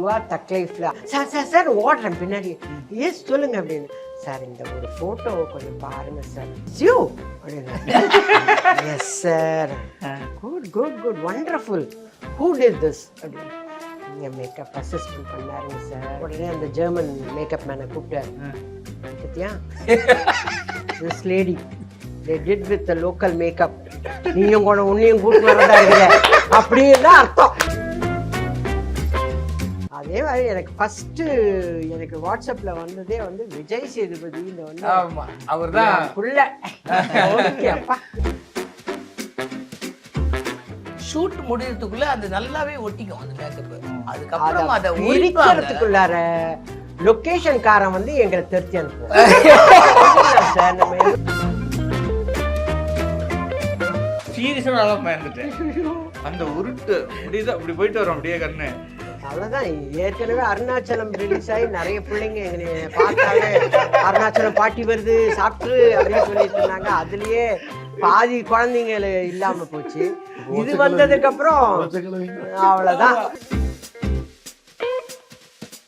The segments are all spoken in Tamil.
மெதுவாக தக்லைஃப்ல சார் சார் சார் ஓடுறேன் பின்னாடி ஏன் சொல்லுங்க அப்படின்னு சார் இந்த ஒரு ஃபோட்டோவை கொஞ்சம் பாருங்க சார் சியூ அப்படின்னு yes sir good good good wonderful who did this அப்படின்னு நீங்கள் மேக்கப் அசிஸ்டன்ட் பண்ணாருங்க சார் உடனே அந்த ஜெர்மன் மேக்கப் மேனை கூப்பிட்டாரு Sathya this lady they did with the local makeup நீயும் கூட உன்னையும் கூட்டு வரதா இருக்கல அப்படின்னு தான் அர்த்தம். அதே மாதிரி எனக்கு ஃபர்ஸ்ட் எனக்கு வாட்ஸ்அப்ல வந்ததே வந்து விஜய் சேதுபதி இந்த வந்து அவர்தான் புள்ள ஓகே அப்பா ஷூட் முடியறதுக்குள்ள அது நல்லாவே ஒட்டிக்கும் அந்த மேக்கப். அதுக்கப்புறம் அதை இருக்கிறதுக்குள்ளார லொகேஷன் காரன் வந்து எங்களை தெரிஞ்சு அனுப்புவோம். சீரியஸா நல்லா பயந்துட்டேன். அந்த உருட்டு முடியுது அப்படி போயிட்டு வரோம் அப்படியே கண்ணு. அவ்வளவுதான். ஏற்கனவே அருணாச்சலம் ரிலீஸ் ஆகி நிறைய பிள்ளைங்க எங்களை பார்த்தாலே அருணாச்சலம் பாட்டி வருது சாப்பிட்டு அப்படின்னு சொல்லிட்டு இருந்தாங்க. அதுலயே பாதி குழந்தைங்க இல்லாம போச்சு. இது வந்ததுக்கு அப்புறம் அவ்வளவுதான்.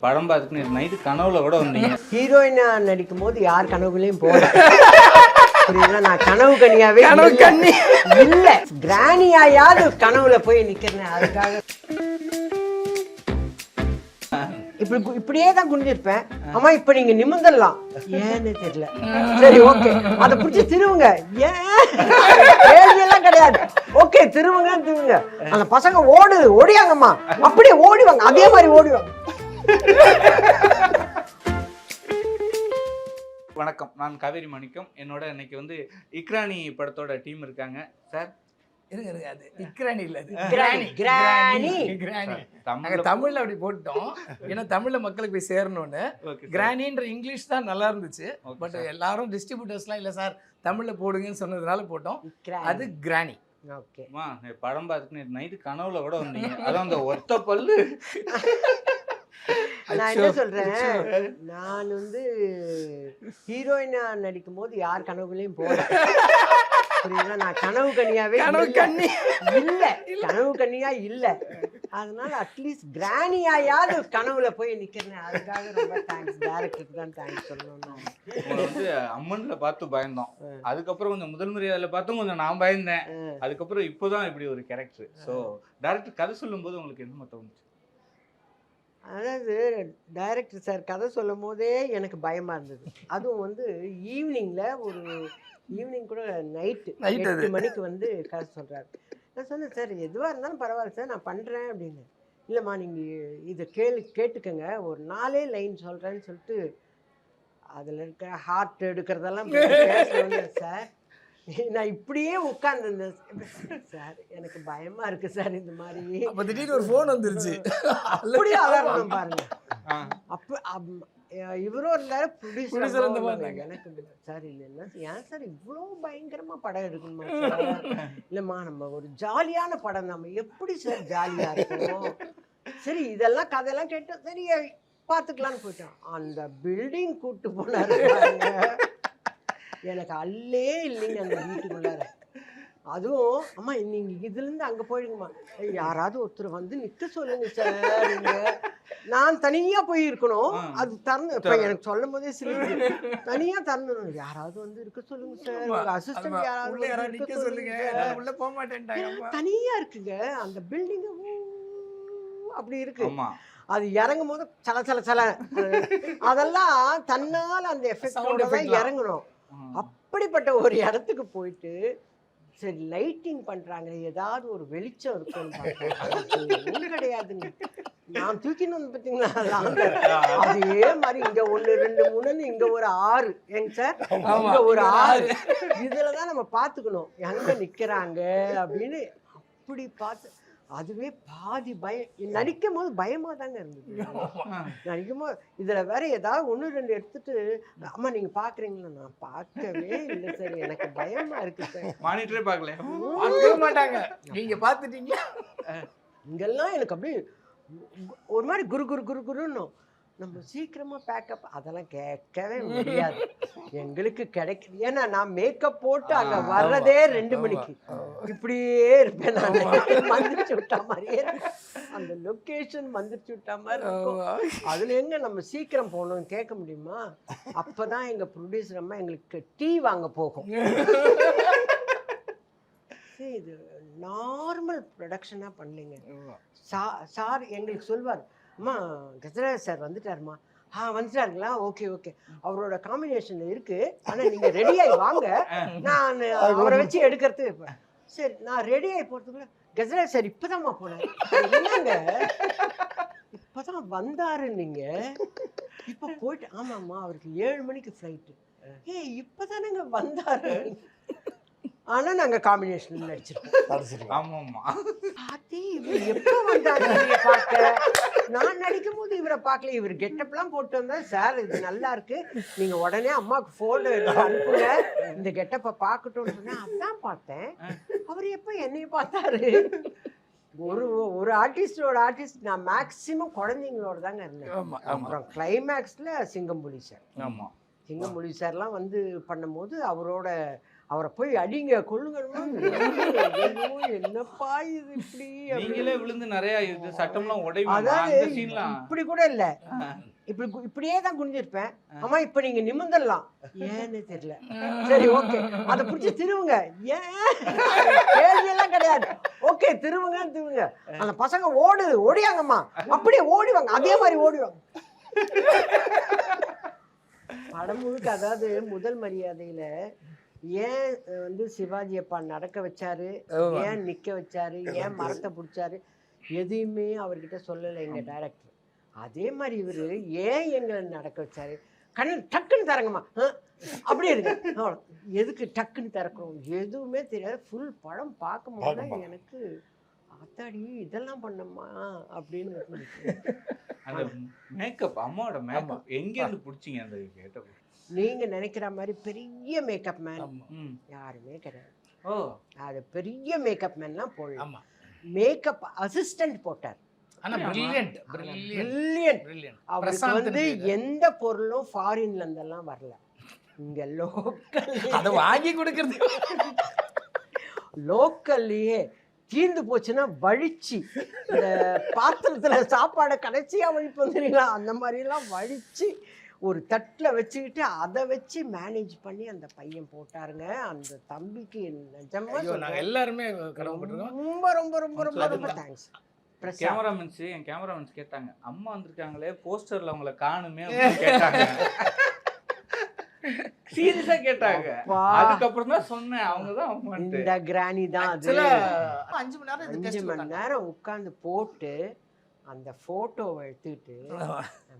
படம் பார்த்துட்டு நைட்டு கனவுல கூட வந்தீங்க. ஹீரோயினா நடிக்கும் போது யார் கனவுகளையும் போல புரியுதுன்னா நான் கனவு கனியாவே இல்ல கிராணியாயாவது கனவுல போய் நிக்கிறேன். அதுக்காக இப்படியே தான் குனிஞ்சிருப்பேன். ஆமா இப்ப நீங்க நிமிர்ந்துடலாம் ஏன்னு தெரியல. சரி ஓகே அதை புடிச்சு திருவுங்க. ஏன் கேள்வி எல்லாம் கிடையாது. ஓகே திருவுங்க திருவுங்க. அந்த பசங்க ஓடியாங்கம்மா அப்படியே ஓடிவாங்க. அதே மாதிரி ஓடிவாங்க. வணக்கம், நான் காவேரி மாணிக்கம். என்னோட இன்னைக்கு வந்து இக்ரானி படத்தோட டீம் இருக்காங்க. சார் இருங்க அது இக்ரானி இல்ல அது கிராணி. நாங்க தமிழ்ல அப்படி போட்டோம். ஏன்னா தமிழ்ல மக்களுக்கு போய் சேரணும்னு. கிராணின்ற இங்கிலீஷ் தான் நல்லா இருந்துச்சு. பட் எல்லாரும் டிஸ்ட்ரிபியூட்டர்ஸ்லாம் இல்ல சார் தமிழ்ல போடுங்கன்னு சொன்னதுனால போட்டோம். அது கிராணி. ஓகேமா படம் பார்த்துட்டு நைட்டு கனவுல கூட வந்தீங்க. அதான் அந்த ஒத்த பல்லு. நான் என்ன சொல்றேன், நான் வந்து ஹீரோயினா நடிக்கும் போது யார் கனவுகளையும் போல புரியுதா. நான் கனவு கனியாவே இல்ல கனவு கனியா இல்ல. அதனால அட்லீஸ்ட் கிராணியாயாவது கனவுல போய் நிக்கிறேன். அதுக்காக ரொம்ப தேங்க்ஸ். டைரக்டருக்கு தான் தேங்க்ஸ் சொல்லணும். வந்து அம்மன்ல பார்த்து பயந்தோம். அதுக்கப்புறம் கொஞ்சம் முதல் முறையில பார்த்தும் கொஞ்சம் நான் பயந்தேன். அதுக்கப்புறம் இப்போதான் இப்படி ஒரு கேரக்டர். ஸோ டைரக்டர் கதை சொல்லும் போது உங்களுக்கு என்ன தோணுச்சு? அதாவது டைரக்டர் சார் கதை சொல்லும் போதே எனக்கு பயமா இருந்தது. அதுவும் வந்து ஈவினிங் கூட நைட்டு 8 மணிக்கு வந்து கதை சொல்றாரு. நான் சொன்னேன் சார் எதுவாக இருந்தாலும் பரவாயில்ல சார் நான் பண்றேன் அப்படின்னு. இல்லைம்மா நீங்க இதை கேட்டுக்கங்க ஒரு 4 லைன் சொல்றேன்னு சொல்லிட்டு அதுல இருக்க ஹார்ட் எடுக்கிறதெல்லாம் பேசணும் சார். நான் இப்படியே உட்கார்ந்து சார் எனக்கு பயமா இருக்கு சார் இந்த மாதிரி. திடீர்னு ஒரு போன் வந்துருச்சு. அப்படியே அலறணும் பாருங்க. அப்ப இவரும் இருந்தாரு ப்ரொடியூசர். எனக்கு சார் இல்லைன்னா ஏன் சார் இவ்வளோ பயங்கரமா படம் எடுக்கணுமா சார்? இல்லைம்மா நம்ம ஒரு ஜாலியான படம் நம்ம எப்படி சார் ஜாலியா இருக்கும். சரி இதெல்லாம் கதையெல்லாம் கேட்டு சரி பார்த்துக்கலான்னு போயிட்டோம். அந்த பில்டிங் கூட்டு போனாரு எனக்கு அல்லே இல்லைங்க அந்த வீட்டுக்குள்ளார. அதுவும் அம்மா நீங்க இதுல இருந்து அங்க போயிடுங்கம்மா யாராவது ஒருத்தர் வந்து நிக்க சொல்லுங்க சார். நான் தனியா போய் இருக்கணும். அது தரணும். இப்ப எனக்கு சொல்லும் போதே சிரிப்பு. தனியா தரணும். யாராவது வந்து இருக்க சொல்லுங்க சார். உங்க அசிஸ்டன்ட் யாராவது நிக்க சொல்லுங்க. உள்ள போக மாட்டேன்ட்டாங்க. தனியா இருக்குங்க அந்த பில்டிங் அப்படி இருக்கு. அது இறங்கும் போது சல சல சல அதெல்லாம் தன்னால அந்த எஃபெக்டோட தான் இறங்கணும். அப்படிப்பட்ட ஒரு இடத்துக்கு போயிட்டு சரி லைட்டிங் பண்றாங்க ஏதாவது ஒரு வெளிச்சம் இருக்குன்னு கிடையாதுங்க. நான் தூக்கின்னு வந்து பார்த்தீங்களா அதே மாதிரி இங்க 1 2 3 இங்க ஒரு 6 ஏங்க சார் இங்க ஒரு 6 இதுலதான் நம்ம பாத்துக்கணும் எங்க நிக்கிறாங்க அப்படின்னு. அப்படி பார்த்து அதுவே பாதி பயம். நடிக்கும் போது பயமா தாங்க இருந்தது. நடிக்கும் போது இதுல வேற ஏதாவது 1 2 எடுத்துட்டு அம்மா நீங்க பாக்குறீங்களா? நான் பார்க்கவே இல்லை சார் எனக்கு பயமா இருக்கு சார். மானிட்டரே பார்க்கல மாட்டாங்க. நீங்க பாத்துட்டீங்க. இங்கெல்லாம் எனக்கு அப்படியே ஒரு மாதிரி குருன்னு நம்ம சீக்கிரமா பேக்கப் அதெல்லாம் கேட்கவே முடியாது. எங்களுக்கு கிடைக்குது. ஏன்னா நான் மேக்கப் போட்டு அங்க வர்றதே 2 மணிக்கு இப்படியே இருப்பேன். நான் மந்திரிச்சு விட்டா மாதிரியே அந்த லொக்கேஷன் வந்துச்சு விட்டா மாதிரி இருக்கும். அதுல எங்க நம்ம சீக்கிரம் போகணும்னு கேட்க முடியுமா? அப்பதான் எங்க ப்ரொடியூசர் அம்மா எங்களுக்கு டீ வாங்க போகும். இது நார்மல் ப்ரொடக்ஷனா பண்ணலைங்க. சார் எங்களுக்கு சொல்வார், அம்மா கஜராஜ் சார் வந்துட்டாருமா. வந்துட்டாருங்களா? ஓகே ஓகே, அவரோட காம்பினேஷன் இருக்கு, ஆனா நீங்க ரெடி ஆகி வாங்க, நான் அவரை வச்சு எடுக்கிறது. சரி, நான் ரெடி ஆகி போறதுக்குள்ள கஜராஜ் சார் இப்பதாம்மா போனாரு. என்னங்க இப்பதான் வந்தாரு, நீங்க இப்ப போயிட்டு? ஆமாம்மா, அவருக்கு 7 மணிக்கு ஃப்ளைட்டு. இப்பதானங்க வந்தாரு, ஆனா நாங்க காம்பினேஷன் நடிச்சிருக்கோம். ஆமாம்மா, பாத்தி இவர் எப்ப வந்தாரு பார்க்க? நான் நடிக்கும் போது இவரை பார்க்கல. இவர் கெட்டப்லாம் போட்டு வந்தா, சார் இது நல்லா இருக்கு, நீங்க உடனே அம்மாவுக்கு போட்டோ எடுத்து அனுப்புங்க, இந்த கெட்டப்பை பார்க்கட்டும்னு சொன்னா, அதான் பார்த்தேன். அவர் எப்ப என்னைய பார்த்தாரு? ஒரு ஆர்டிஸ்டோட ஆர்டிஸ்ட் நான் மேக்சிமம் குழந்தைங்களோட தாங்க இருந்தேன். அப்புறம் கிளைமேக்ஸ்ல சிங்கம்புலி சார், சிங்கம்புலி சார்லாம் வந்து பண்ணும்போது அவரை போய் அடிங்க கொள்ளுங்க. என்னப்பா இது இப்படி? நீங்களே விழுந்து நிறைய இது சட்டம்லாம் உடையும். அதாவது இப்படி கூட இல்ல, இப்படியே தான் குனிஞ்சிருப்பேன். அம்மா இப்ப நீங்க நிமிர்ந்துடலாம், ஏன்னு தெரியல. சரி ஓகே, அதை பிடிச்சி திருவுங்க, ஏன் கேள்வி எல்லாம் கிடையாது. ஓகே திருவுங்க. அந்த பசங்க ஓடியாங்கம்மா, அப்படியே ஓடிவாங்க, அதே மாதிரி ஓடிவாங்க படம் முழுக்க. அதாவது முதல் மரியாதையில ஏன் வந்து சிவாஜி அப்பா நடக்க வச்சாரு, ஏன் நிக்க வச்சாரு, ஏன் மரத்தை பிடிச்சாரு, எதையுமே அவர்கிட்ட சொல்லலை எங்க டைரக்டர். அதே மாதிரி இவரு ஏன் எங்களை நடக்க வச்சாரு, கண்ணு டக்குன்னு திறங்கம்மா, அப்படியே இருக்கு, எதுக்கு டக்குன்னு திறக்கணும், எதுவுமே தெரியாது. ஃபுல் படம் பார்க்கும் போது எனக்கு அத்தாடி இதெல்லாம் பண்ணம்மா அப்படின்னு. அந்த மேக்கப், அம்மாவோட மேக்கப் எங்க இருந்து பிடிச்சிங்க? அந்த கேட்டப் நீங்க நினைக்கிற மாதிரி பெரிய மேக்கப் மேன் யாருமே கிடையாது. அது பெரிய மேக்கப் மேன்லாம் போடலாம், மேக்கப் அசிஸ்டன்ட் போட்டார். அவருக்கு வந்து எந்த பொருளும் ஃபாரின்ல இருந்தெல்லாம் வரல, இங்க லோக்கல் வாங்கி கொடுக்கறது. லோக்கல்லையே தீர்ந்து போச்சுன்னா வழிச்சு, இந்த பாத்திரத்துல சாப்பாடை கடைசியா வழிப்பு வந்துடுங்களா, அந்த மாதிரி எல்லாம் வழிச்சு ஒரு தட்டில் வச்சுக்கிட்டு அதை வச்சு மேனேஜ் பண்ணி அந்த பையன் போட்டாருங்க. அந்த தம்பிக்கு நிஜமா எல்லாருமே ரொம்ப ரொம்ப ரொம்ப ரொம்ப ரொம்ப தேங்க்ஸ். கேமராமேன்ஸ், என் கேமராமேன்ஸ் கேட்டாங்க, அம்மா வந்திருக்காங்களே போஸ்டர்ல அவங்கள காணுமே கேட்டாங்க. சீரியஸா கேட்டாங்க. அதுக்கப்புறம் தான் சொன்னேன், அவங்கதான் அம்மா. இந்த கிராணி தான் அது. 5 மணி நேரம் உட்கார்ந்து போட்டு அந்த போட்டோவை எடுத்துக்கிட்டு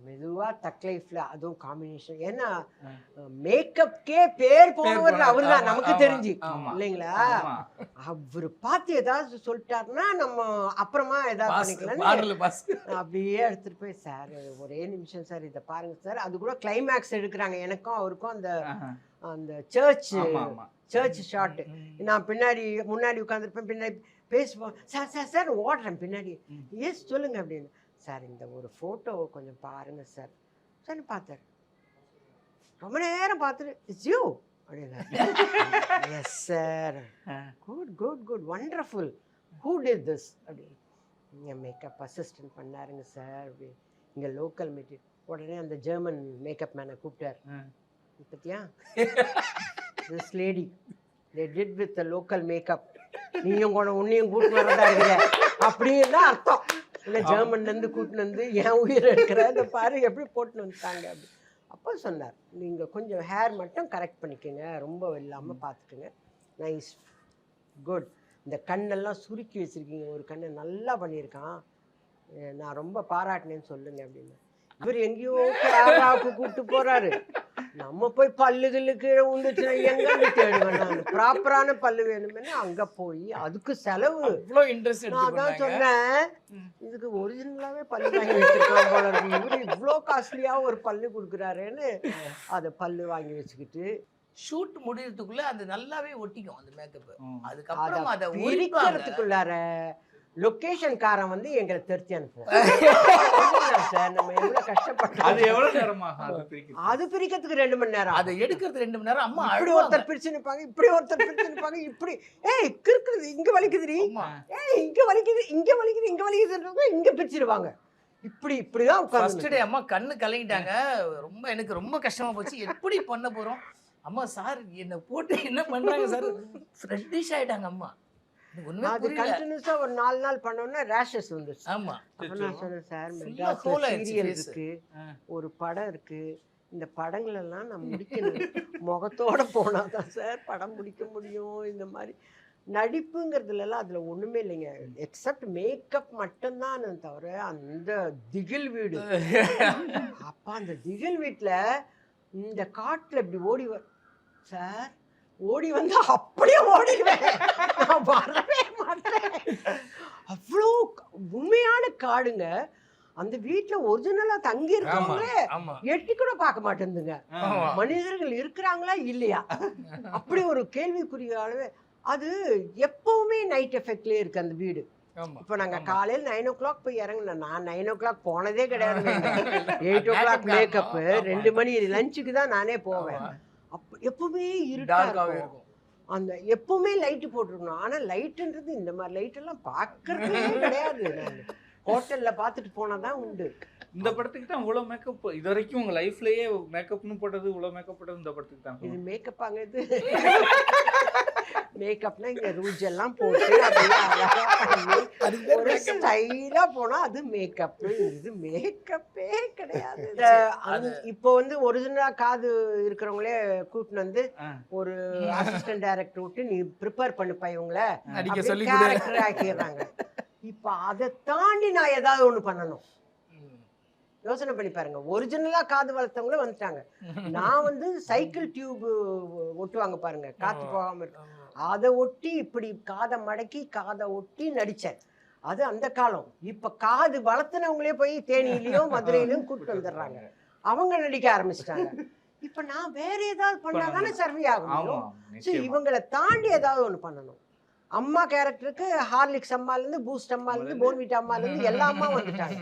மெதுவா தக் லைஃப்ல, அதுவும் காம்பினேஷன். ஏன்னா மேக்கப்கே பேர் போனவர் அவர்தான், நமக்கு தெரிஞ்சு இல்லைங்களா? அவரு பார்த்து ஏதாவது சொல்லிட்டாருன்னா நம்ம அப்புறமா ஏதாவது பண்ணிக்கலாம். அப்படியே எடுத்துட்டு போய், சார் ஒரே நிமிஷம் சார் இதை பாருங்க சார். அது கூட கிளைமேக்ஸ் எடுக்கிறாங்க, எனக்கும் அவருக்கும் அந்த சர்ச் ஷாட். நான் முன்னாடி உட்காந்துருப்பேன், பின்னாடி பேசுவோம், சார் சார் சார் ஓடுறேன் பின்னாடி. எஸ் சொல்லுங்க அப்படின்னு. சார் இந்த ஒரு ஃபோட்டோவை கொஞ்சம் பாருங்க சார். சரி பார்த்தாரு, ரொம்ப நேரம் பார்த்துட்டு, இட்ஸ் யூ அப்படின்னா. Yes sir, good good good wonderful, who did this அப்படின்னு. என் மேக்கப் அசிஸ்டன்ட் பண்ணாருங்க சார் அப்படி, இங்கே லோக்கல் மெட்டீரியல். உடனே அந்த ஜெர்மன் மேக்கப் மேனை கூப்பிட்டார். பத்தியா, this lady they did with the local makeup, நீயும் உன்னையும் கூட்டு வரதா இருக்கிற அப்படின்னு அர்த்தம். இல்லை ஜெர்மன்ல இருந்து கூட்டின்னு வந்து என் உயிர் எடுக்கிற இந்த பாரு எப்படி போட்டுன்னு வந்துட்டாங்க அப்படி. அப்போ சொன்னார், நீங்க கொஞ்சம் ஹேர் மட்டும் கரெக்ட் பண்ணிக்கோங்க, ரொம்ப இல்லாம பார்த்துக்குங்க, நைஸ் குட். இந்த கண்ணெல்லாம் சுருக்கி வச்சிருக்கீங்க, ஒரு கண்ணை நல்லா பண்ணியிருக்கான், நான் ரொம்ப பாராட்டினேன்னு சொல்லுங்க அப்படின்னு. இவர் எங்கேயோ கேரளாவுக்கு கூப்பிட்டு போறாரு. நம்ம போய் பல்லுகளுக்கு கீழே உண்டுச்சுன்னா எங்க தேடுவேன் நான், ப்ராப்பரான பல்லு வேணுமே அங்க போய் அதுக்கு செலவு. நான் தான் சொன்னேன், இதுக்கு ஒரிஜினலாவே பல்லு வாங்கி வச்சிருக்கலாம் போல இருக்கு, இவரு இவ்வளோ காஸ்ட்லியா ஒரு பல்லு கொடுக்குறாருன்னு அதை பல்லு வாங்கி வச்சுக்கிட்டு ஷூட் முடியறதுக்குள்ள அது நல்லாவே ஒட்டிக்கும் அந்த மேக்கப். அதுக்கப்புறம் அதை உரிக்கிறதுக்குள்ளார லொக்கேஷன் காரன் வந்து எங்களை தெரிச்சு அனுப்புவோம். சார் நம்ம எவ்வளோ கஷ்டப்பட்டு அது எவ்வளவு நேரமா அது பிரிக்கிறதுக்கு 2 மணி நேரம். அதை எடுக்கிறது 2 மணி நேரம். அம்மா இப்படி ஒருத்தர் பிரிச்சு நிப்பாங்க, இப்படி ஒருத்தர் பிரிச்சு நிப்பாங்க, இப்படி ஏய் கிறுக்குது இங்க வலிக்குதுடி, ஏய் இங்க வலிக்குது இங்க வலிக்குது இங்க வலிக்குதுன்றவங்க இங்க பிரிச்சிடுவாங்க. இப்படிதான் ஃபர்ஸ்ட் டே அம்மா கண்ணு கலங்கிட்டாங்க. எனக்கு ரொம்ப கஷ்டமா போச்சு. எப்படி பண்ண போறோம் அம்மா? சார் என்ன போட்டு என்ன பண்றாங்க சார்? ஃப்ரெட்டிஷ் ஆயிட்டாங்க அம்மா. அது கண்டினியூஸா ஒரு 4 நாள் பண்ணோம்னா ரேஷஸ் வந்துச்சு. ஆமா. அப்ப நான் சொன்னேன் சார் மெட்ராஸ்ல சீரியல் இருக்கு, ஒரு படம் இருக்கு, இந்த படங்கள் எல்லாம் நான் முடிக்கணும், முகத்தோட போனாதான் சார் படம் முடிக்க முடியும். இந்த மாதிரி நடிப்புங்கிறதுல எல்லாம் அதுல ஒண்ணுமே இல்லைங்க, எக்ஸப்ட் மேக்கப் மட்டும்தான் தவிர. அந்த திகில் வீடு அப்ப அந்த திகில் வீட்டுல இந்த காட்டுல இப்படி ஓடி சார், ஓடி வந்து அப்படியே ஓடிடுவேன், நான் வரவே மாட்டேன். அவ்வளோ உண்மையான காடுங்க. அந்த வீட்டுல ஒரிஜினலா தங்கி இருக்கவங்களே எட்டி கூட பார்க்க மாட்டேங்குதுங்க, மனிதர்கள் இருக்கிறாங்களா இல்லையா, அப்படி ஒரு கேள்விக்குரிய அளவு. அது எப்பவுமே நைட் எஃபெக்ட்லயே இருக்கு அந்த வீடு. இப்ப நாங்க காலையில் 9 o'clock போய் இறங்கின, நான் 9 o'clock போனதே கிடையாது. 8 o'clock மேக்கப், 2 மணி லஞ்சுக்கு தான் நானே போவேன். அப்ப எப்பவுமே இருட்டா இருக்கும். அந்த எப்பவுமே லைட்டு போட்டிருக்கணும். ஆனா லைட்டுன்றது இந்த மாதிரி லைட் எல்லாம் பாக்குறதே கிடையாது. ஹோட்டல்ல பாத்துட்டு போனாதான் உண்டு. இந்த படத்துக்கு தான் இவ்வளவு மேக்கப் இது வரைக்கும் உங்க லைஃப்லயே மேக்கப்னு போட்டது, இவ்வளவு மேக்கப் போட்டது இந்த படத்துக்கு தான். இது மேக்கப்பாங்க, இது மேக்கப்னா இங்க ரூஜ் எல்லாம் போட்டு ஒரு ஸ்டைலா போனா அது மேக்கப். இது மேக்கப்பே கிடையாது. இப்போ வந்து ஒரிஜினலா காது இருக்கிறவங்களே கூட்டின்னு வந்து ஒரு அசிஸ்டன்ட் டைரக்டர் விட்டு நீ ப்ரிப்பேர் பண்ணுப்பா இவங்கள கேரக்டர் ஆக்கிடுறாங்க. இப்ப அதை தாண்டி நான் ஏதாவது ஒண்ணு பண்ணணும். யோசனை பண்ணி பாருங்க, ஒரிஜினலா காது வளர்த்தவங்களே வந்துட்டாங்க. நான் வந்து சைக்கிள் டியூப் ஒட்டுவாங்க பாருங்க, காத்து போகாம இருக்கு, அதை ஒட்டி இப்படி காதை மடக்கி காதை ஒட்டி நடிச்சேன். அது அந்த காலம். இப்ப காது வளர்த்துனவங்களே போய் தேனியிலயோ மதுரையிலயும் கூப்பிட்டு வந்துடுறாங்க, அவங்க நடிக்க ஆரம்பிச்சிட்டாங்க. இப்ப நான் வேற ஏதாவது பண்ணாதானே சர்வே ஆகும். இவங்களை தாண்டி ஏதாவது ஒண்ணு பண்ணணும். அம்மா கேரக்டருக்கு ஹார்லிக்ஸ் அம்மால இருந்து, பூஸ்ட் அம்மால இருந்து, போன்விட்டா அம்மால இருந்து எல்லா அம்மா வந்துட்டாங்க.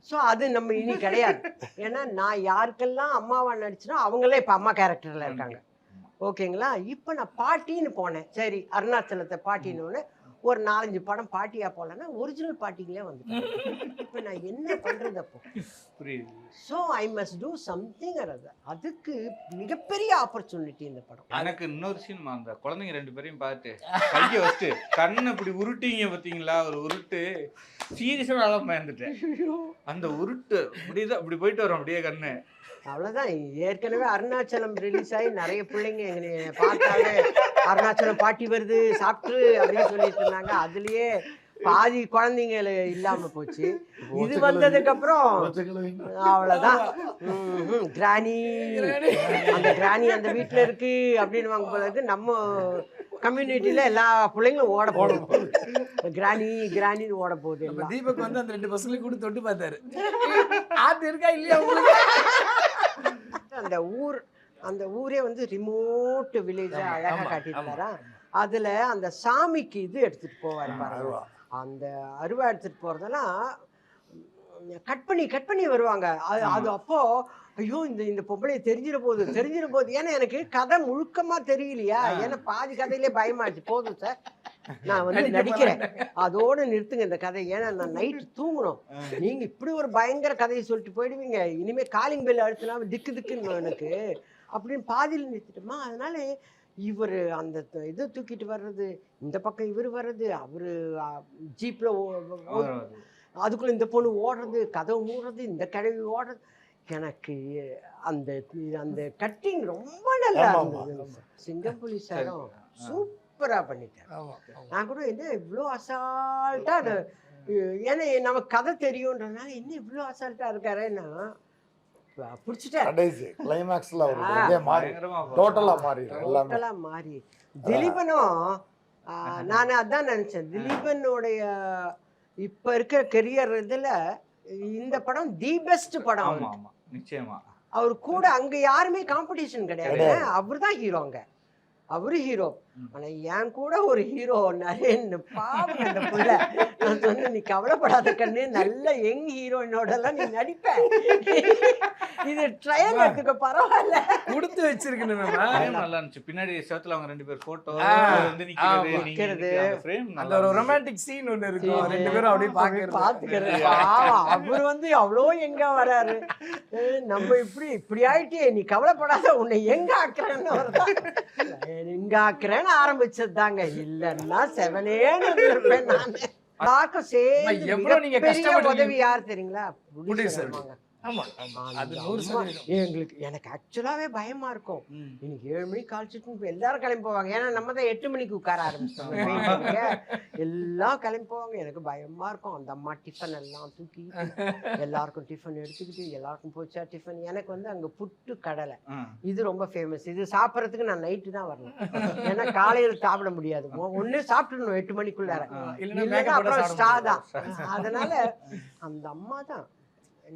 ஸோ அது நம்ம இனி கிடையாது. ஏன்னா நான் யாருக்கெல்லாம் அம்மாவா நடிச்சனோ அவங்களே இப்ப அம்மா கேரக்டர்ல இருக்காங்க. ஓகேங்களா? இப்ப நான் பாட்டின்னு போனேன், சரி அருணாச்சலத்தை பாட்டின்னு ஒரு 4-5 படம் பாட்டியா போலன்னா ஒரிஜினல் பாட்டிங்களே வந்துட்டேன். இப்ப நான் என்ன பண்றது அப்போ? So I must do something. அதுக்கு மிகப்பெரிய ஆப்பர்ச்சுனிட்டி இந்த படம். எனக்கு இன்னொரு சீன், அந்த குழந்தைங்க 2 பேரையும் பார்த்து கையை வச்சுட்டு கண்ணை இப்படி உருட்டிங்க பார்த்தீங்களா, ஒரு உருட்டு சீரியஸா நல்லா பயந்துட்டேன். அந்த உருட்டு இப்படிதான் இப்படி போயிட்டு வரும் அப்படியே கண்ணு. அவ்வளவுதான். ஏற்கனவே அருணாச்சலம் ரிலீஸ் ஆகி நிறைய பிள்ளைங்க எங்க பார்த்தாலே அருணாச்சலம் பாட்டி வருது சாப்பிட்டு அப்படின்னு சொல்லிட்டு இருந்தாங்க. அதுலயே பாதி குழந்தைங்க இல்லாம போச்சு. இது வந்ததுக்கு அப்புறம் அவ்வளவுதான். கிராணி, அந்த கிராணி அந்த வீட்டுல இருக்கு அப்படின்னு வாங்க போது நம்ம கம்யூனிட்டியில எல்லா பிள்ளைங்களும் ஓட போகுது, கிராணி கிராணின்னு ஓட போகுது. தீபக் வந்து அந்த 2 பசங்களையும் கூட தொட்டு பார்த்தாரு, ஆத்து இருக்கா இல்லையா. அந்த ஊரே வந்து ரிமோட் வில்லேஜா அழகா காட்டிட்டு, அதுல அந்த சாமிக்கு இது எடுத்துட்டு போவாரு பாருங்க, அந்த அருவா எடுத்துட்டு போறதெல்லாம் கட் பண்ணி வருவாங்க. அது அப்போ ஐயோ இந்த பொம்பளைய தெரிஞ்சிட போகுது. ஏன்னா எனக்கு கதை முழுக்கமா தெரியலையா, ஏன்னா பாதி கதையிலே பயமாச்சு. போதும் சார், நான் வந்து நடிக்கிறேன், அதோட நிறுத்துங்க இந்த கதை, ஏன்னா நான் நைட்டு தூங்கணும். நீங்க இப்படி ஒரு பயங்கர கதையை சொல்லிட்டு போயிடுவீங்க, இனிமே காலிங் பெல் அழுத்தினா திக்குன்னு எனக்கு அப்படின்னு பாதியில் நிறுத்திட்டோமா. அதனால இவர் அந்த இதை தூக்கிட்டு வர்றது, இந்த பக்கம் இவர் வர்றது, அவரு ஜீப்ல அதுக்குள்ள இந்த பொண்ணு ஓடுறது, கதவு மூடுறது, இந்த கிழவி ஓடுறது, எனக்கு அந்த அந்த கட்டிங் ரொம்ப நல்லா இருந்தது. சிங்கப்புலி சாரும் சூப்பரா பண்ணிட்டேன். நான் கூட என்ன இவ்வளோ அசால்ட்டா அது, ஏன்னா நமக்கு கதை தெரியும்ன்றதுனால என்ன இவ்வளோ அசால்ட்டா இருக்காருன்னா மாறி. திலீபனும் நான் அதான் நினைச்சேன், திலீபனுடைய இப்ப இருக்கிற கெரியர் இதுல இந்த படம் தி பெஸ்ட் படம். நிச்சயமா அவரு கூட அங்க யாருமே காம்படிஷன் கிடையாது, அவரு தான் ஹீரோ, அங்க அவரு ஹீரோ. ஆனா என் கூட ஒரு ஹீரோ நரேன், பாவம் அந்த புள்ள. நான் சொன்னேன், நீ கவலைப்படாத கண்ணு, நல்ல யங் ஹீரோயினோட எல்லாம் நீ நடிப்ப, இது ட்ரையல் எடுத்துக்க, பரவாயில்ல. கொடுத்து வச்சிருக்கணும் நல்லா இருந்துச்சு. பின்னாடி செவத்துல அவங்க 2 பேர் போட்டோ வந்து நிக்கிறது. அந்த ஒரு ரொமான்டிக் சீன் ஒண்ணு இருக்கும், 2 பேரும் அப்படியே பாத்துக்கிறது. அவர் வந்து அவ்வளோ எங்க வராரு, நம்ம இப்படி ஆயிட்டே, நீ கவலைப்படாத, உன்னை எங்க ஆக்குறேன்னு வருதான். எங்க ஆக்குறேன்னு ஆரம்பிச்சது தாங்க, இல்லன்னா செவனேன்னு இருப்பேன் நானு. எல்லாருக்கும் சேர்ந்து எவ்வளவு நீங்க பெரிய கஷ்டப்பட்டு உதவி யார் தெரியுங்களா? Producer. ஆமாங்க. ஆமா அது 100% எனக்கு ஆக்சுவலாவே பயமா இருக்கும். இன்னைக்கு 7 மணிக்கு கால்ச்சிட்டு எல்லாரும் கிளம்பி போவாங்க. ஏன்னா நம்ம தான் 8 மணிக்கு உட்கார ஆரம்பிச்சோம். எல்லாம் கிளம்பி போவாங்க. எனக்கு பயமா இருக்கும். அந்த அம்மா டிஃபன் எல்லாம் தூக்கி எல்லாருக்கும் டிஃபன் எடுத்துக்கிட்டு எல்லாருக்கும் போச்சா டிஃபன். எனக்கு வந்து அங்க புட்டு கடலை இது ரொம்ப ஃபேமஸ். இது சாப்பிட்றதுக்கு நான் நைட்டு தான் வரணும். ஏன்னா காலையில் சாப்பிட முடியாது. ஒண்ணு சாப்பிட்டுடணும் 8 மணிக்குள்ளார, இல்லைன்னா அப்புறம் ஸ்டா தான். அதனால அந்த அம்மா தான்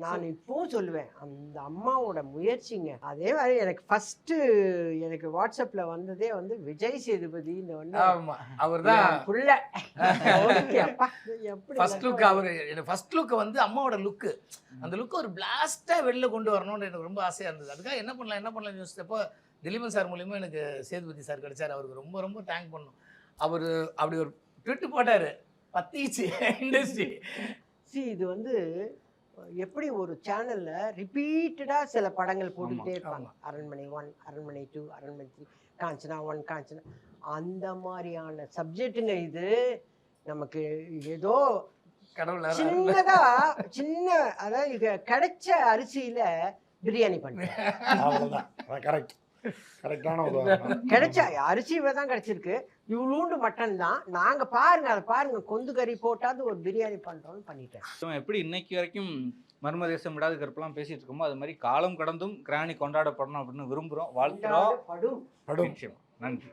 நான் இப்பவும் சொல்லுவேன், அந்த அம்மாவோட முயற்சிங்க. அதே மாதிரி எனக்கு ஃபர்ஸ்ட் எனக்கு வாட்ஸ்அப்ல வந்ததே வந்து விஜய் சேதுபதி. இந்த வந்து அவர்தான் புள்ள. அப்பா எப்படி ஃபர்ஸ்ட் லுக், அவர் ஃபர்ஸ்ட் லுக் வந்து அம்மாவோட லுக், அந்த லுக் ஒரு பிளாஸ்டா வெளில கொண்டு வரணும்னு எனக்கு ரொம்ப ஆசையா இருந்தது. அதுக்காக என்ன பண்ணலாம் யோசிச்சப்போ திலீபன் சார் மூலியமா எனக்கு சேதுபதி சார் கிடைச்சார். அவருக்கு ரொம்ப ரொம்ப தேங்க் பண்ணணும். அவர் அப்படி ஒரு ட்விட் போட்டாரு, பத்திச்சு இண்டஸ்ட்ரி. இது வந்து எப்படி ஒரு சேனல்ல ரிப்பீட்டடா சில படங்கள் போட்டுக்கிட்டே இருப்பாங்க. அரண்மனை 1, அரண்மனை 2, அரண்மனை 3, காஞ்சனா 1, காஞ்சனா, அந்த மாதிரியான சப்ஜெக்டுங்க. இது நமக்கு ஏதோ சின்னதா அதாவது கிடைச்ச அரிசியில பிரியாணி பண்ணுறேன். கிடைச்ச அரிசி தான் கிடைச்சிருக்கு, இவ்வளோண்டு மட்டன் தான். நாங்க பாருங்க, அதை பாருங்க, கொந்து கறி போட்டாது ஒரு பிரியாணி பண்றோம்னு பண்ணிட்டேன். எப்படி இன்னைக்கு வரைக்கும் மர்மதேசம் விடாது கருப்பெல்லாம் பேசிட்டு இருக்கோமோ, அது மாதிரி காலம் கடந்தும் கிராணி கொண்டாடப்படணும் அப்படின்னு விரும்புறோம், வாழ்த்துறோம். நன்றி.